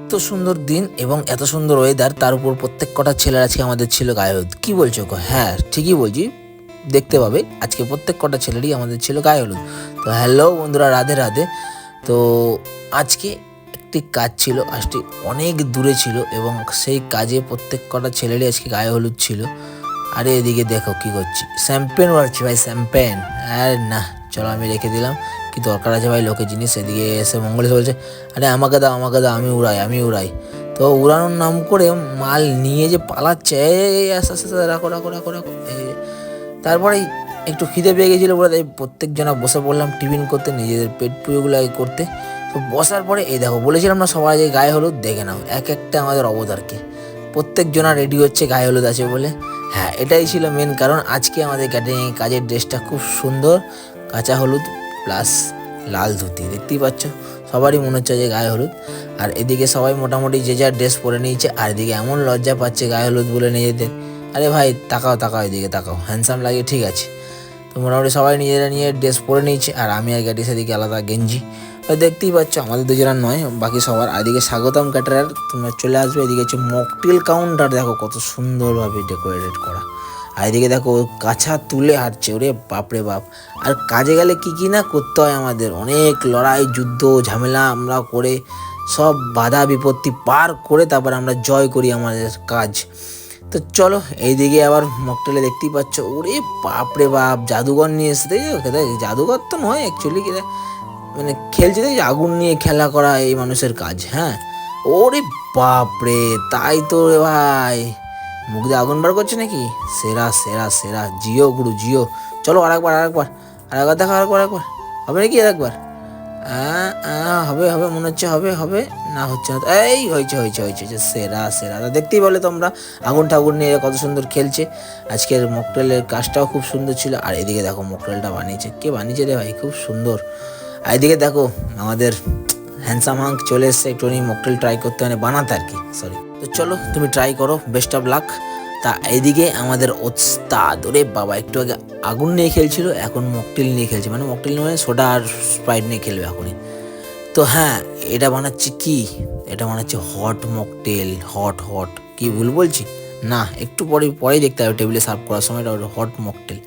এত সুন্দর দিন এবং এত সুন্দর ওয়েদার, তার উপর প্রত্যেক কটা ছেলের আজকে আমাদের ছিল গায়ে হলুদ। কি বলছো গো? হ্যাঁ ঠিকই বলছি, দেখতে পাবে আজকে প্রত্যেক কটা ছেলেরই আমাদের ছিল গায়ে হলুদ। তো হ্যালো বন্ধুরা, রাধে রাধে। তো আজকে একটি কাজ ছিল, আজকে অনেক দূরে ছিল এবং সেই কাজে প্রত্যেক কটা ছেলেরই আজকে গায়ে হলুদ ছিল। আরে এদিকে দেখো কি করছি, শ্যাম্পেন মারছি ভাই, শ্যাম্পেন। আর না, চলো আমি রেখে দিলাম, কি দরকার আছে ভাই লোকের জিনিস। এদিকে এসে মঙ্গলেশ বলছে আরে আমাকে দাও আমাকে দাও, আমি উড়াই আমি উড়াই। তো উড়ানোর নাম করে মাল নিয়ে যে পালাচ্ছে, এই আস্তে আস্তে রাখো রাখো রাখো রাখো। তারপরে একটু খিদে পেয়ে গেছিলো বলে তাই প্রত্যেকজনা বসে পড়লাম টিফিন করতে, নিজেদের পেট পুজোগুলো করতে। তো বসার পরে এই দেখো, বলেছিলাম না সবাই যে গায়ে হলুদ, দেখে নাও এক একটা আমাদের অবতারকে। প্রত্যেকজনা রেডি হচ্ছে গায়ে হলুদ আছে বলে। হ্যাঁ, এটাই ছিল মেন কারণ। আজকে আমাদের ক্যাটারিং কাজের ড্রেসটা খুব সুন্দর, কাঁচা হলুদ প্লাস লাল ধুতি, দেখতেই পাচ্ছ সবারই মনে হচ্ছে যে গায়ে হলুদ। আর এদিকে সবাই মোটামুটি যে যার ড্রেস পরে নিয়েছে, আর এদিকে এমন লজ্জা পাচ্ছে গায়ে হলুদ বলে নিজেদের। আরে ভাই তাকাও তাকাও, এদিকে তাকাও, হ্যান্ডসাম লাগে ঠিক আছে। তো মোটামুটি সবাই নিজেরা নিয়ে ড্রেস পরে নিয়েছে, আর আমি আর গ্যাটি সেদিকে আলাদা গেঞ্জি। দেখতেই পাচ্ছ আমাদের দুজনের নয়, বাকি সবার। এদিকে স্বাগতম ক্যাটারার তোমরা চলে আসবে। এদিকে হচ্ছে মকটেল কাউন্টার, দেখো কত সুন্দরভাবে ডেকোরেটেড করা। আর এদিকে দেখো কাছা তুলে হাঁটছে, ওরে বাপরে বাপ। আর কাজে গেলে কি কি না করতে হয় আমাদের, অনেক লড়াই যুদ্ধ ঝামেলা আমরা করে, সব বাধা বিপত্তি পার করে তারপর আমরা জয় করি আমাদের কাজ। তো চলো এইদিকে আবার মকটেলে দেখতেই পাচ্ছ, ওরে বাপরে বাপ, জাদুঘর নিয়ে এসে, জাদুঘর তো নয় অ্যাকচুয়ালি, মানে খেলছে দেখি আগুন নিয়ে খেলা করা এই মানুষের কাজ। হ্যাঁ, ওরে বাপরে, তাই তো রে ভাই, মুখ দিয়ে আগুন বার করছে নাকি? সেরা সেরা সেরা, জিও গুরু জিও। চলো আরেকবার আরেকবার আরেকবার দেখো, আরেকবার আরেকবার হবে নাকি? আরেকবার হবে হবে মনে হচ্ছে, হবে হবে না হচ্ছে না। এই হয়েছে হয়েছে হয়েছে, সেরা সেরা। দেখতেই বলে তোমরা আগুন ঠাগুন নিয়ে কত সুন্দর খেলছে। আজকের মকটেলের কাজটাও খুব সুন্দর ছিল। আর এদিকে দেখো মকটেলটা বানিয়েছে, কে বানিয়েছে রে ভাই, খুব সুন্দর। আর এদিকে দেখো আমাদের হ্যান্ডসাম হাঙ্ক চলে এসছে একটু মকটেল ট্রাই করতে, মানে বানাতে আর কি, সরি। তো চলো তুমি ট্রাই করো, বেস্ট অফ লাক। তা এইদিকে আমাদের ওস্তাদ, ওরে বাবা, একটু আগে আগুন নিয়ে খেলছিল, এখন মকটেল নিয়ে খেলছে। মানে মকটেল মানে সোডা আর স্প্রাইট নিয়ে খেলবে এখনই। তো হ্যাঁ, এটা বানাচ্ছি কি, এটা বানাচ্ছে হট মকটেল। হট হট কি ভুল বলছি? না, একটু পরেই দেখতে হবে টেবিলে সার্ভ করার সময়, এটা হট মকটেল।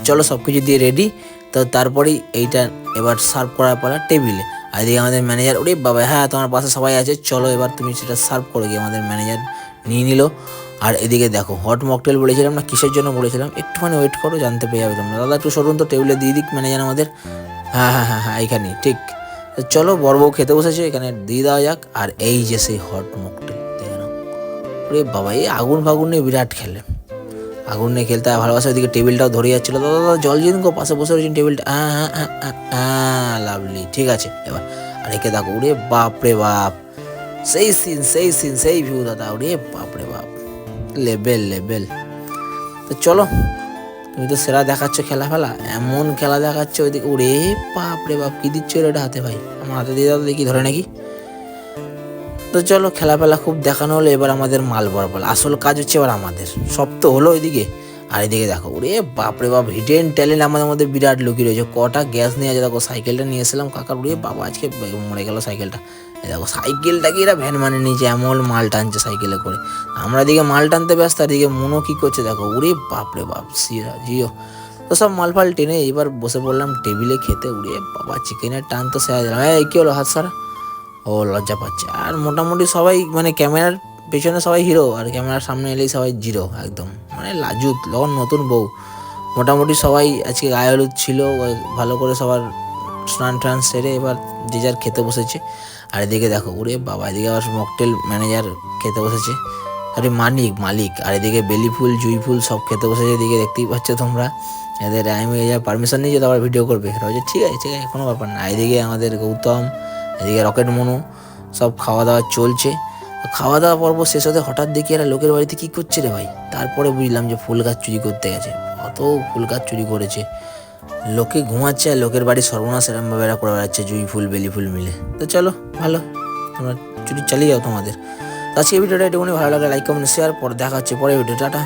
চলো সব কিছু দিয়ে রেডি। তো তারপরেই এইটা এবার সার্ভ করার পালা টেবিলে। আর এদিকে আমাদের ম্যানেজার, ওরে বাবা, হ্যাঁ তোমার পাশে সবাই আছে, চলো এবার তুমি সেটা সার্ভ করো গিয়ে। আমাদের ম্যানেজার নিয়ে নিল। আর এদিকে দেখো হট মকটেল বলেছিলাম না, কিসের জন্য বলেছিলাম, একটুখানি ওয়েট করো, জানতে পেরে যাবে তোমরা। দাদা একটু সরুন তো, টেবিলে দিয়ে দিক ম্যানেজার আমাদের। হ্যাঁ হ্যাঁ হ্যাঁ হ্যাঁ, এইখানেই ঠিক। তো চলো বড় বউ খেতে বসেছে, এখানে দিয়ে দেওয়া যাক। আর এই যে সেই হট মকটেল, দেখে নাও। ওরে বাবা, এই আগুন ফাগুন নিয়ে বিরাট খেলে, আগুন নিয়ে খেলতে ভালোবাসা। ওইদিকে টেবিলটাও ধরে যাচ্ছিলো, দাদা দাদা জল দিন গো, পাশে বসে রয়েছেন টেবিলটা। হ্যাঁ হ্যাঁ হ্যাঁ হ্যাঁ হ্যাঁ, লাভলি, ঠিক আছে এবার। আর একে দেখো, ওরে বাপ রে বাপ, সেই সিন সেই সিন সেই ভিউ দাদা, ওরে বাপ রে বাপ, লেভেল লেভেল। তো চলো, তুমি তো সেরা দেখাচ্ছ খেলা ফেলা, এমন খেলা দেখাচ্ছ ওইদিকে, ওরে বাপ রে বাপ, কি দিচ্ছ ওটা হাতে ভাই? আমার হাতে দিয়ে দাও দেখি, ধরে নাকি? তো চলো খেলা ফেলা খুব দেখানো হলো, এবার আমাদের মাল বরাবর আসল কাজ হচ্ছে এবার আমাদের। সব তো হলো ওইদিকে। আর এদিকে দেখো, ওরে বাপরে বাপ, হিডেন ট্যালেন্ট আমাদের মধ্যে বিরাট লুকিয়ে রয়েছে। কটা গ্যাস নিয়ে আছে দেখো, সাইকেলটা নিয়ে এসেছিলাম কাকার, ওরে বাবা আজকে মরে গেল সাইকেলটা। এই দেখো সাইকেলটাকে এরা ভ্যান মানে নিয়েছে, এমন মাল টানছে সাইকেলে করে। আমরা এদিকে মাল টানতে ব্যস্ত, আর এদিকে মনো কি করছে দেখো, ওরে বাপরে বাপ, সিরা জিও। তো সব মাল ফাল টেনে এবার বসে পড়লাম টেবিলে খেতে। উড়ে বাবা, চিকেনের টান তো সেরা দিলাম। এই কি হলো হাত সারা? ও লজ্জা পাচ্ছে। আর মোটামুটি সবাই মানে ক্যামেরার পেছনে সবাই হিরো, আর ক্যামেরার সামনে এলেই সবাই জিরো একদম, মানে লাজুক তখন নতুন বউ। মোটামুটি সবাই আজকে গায়ে হলুদ ছিল, ভালো করে সবার স্নান টান সেরে এবার যে যার খেতে বসেছে। আর এদিকে দেখো, ওরে বাবা, এদিকে আবার মকটেল ম্যানেজার খেতে বসেছে, আরে মালিক মালিক। আর এদিকে বেলি ফুল জুই ফুল সব খেতে বসেছে, এদিকে দেখতেই পাচ্ছ তোমরা। এদের আমি পারমিশন নিয়ে যেতে আবার ভিডিও করবে, ঠিক আছে ঠিক আছে, কোনো ব্যাপার না। এদিকে আমাদের গৌতম, এদিকে রকেট মনু, সব খাওয়া দাওয়া চলছে। খাওয়া দাওয়া পর্ব শেষ হতে হঠাৎ দেখি এরা লোকের বাড়িতে কি করছে রে ভাই। তারপরে বুঝলাম যে ফুল গাছ চুরি করতে গেছে, অত ফুল গাছ চুরি করেছে। লোকে ঘুমাচ্ছে আর লোকের বাড়ি সর্বনাশ এরমভাবে এরা করে বেড়াচ্ছে, জুই ফুল বেলি ফুল মিলে। তো চলো ভালো, তোমরা চুরি চালিয়ে যাও তোমাদের। তো আজকে এই ভিডিওটা একটুখানি ভালো লাগে, লাইক কমেন্ট শেয়ার, পরে দেখা হচ্ছে পরে ভিডিও, টাটা।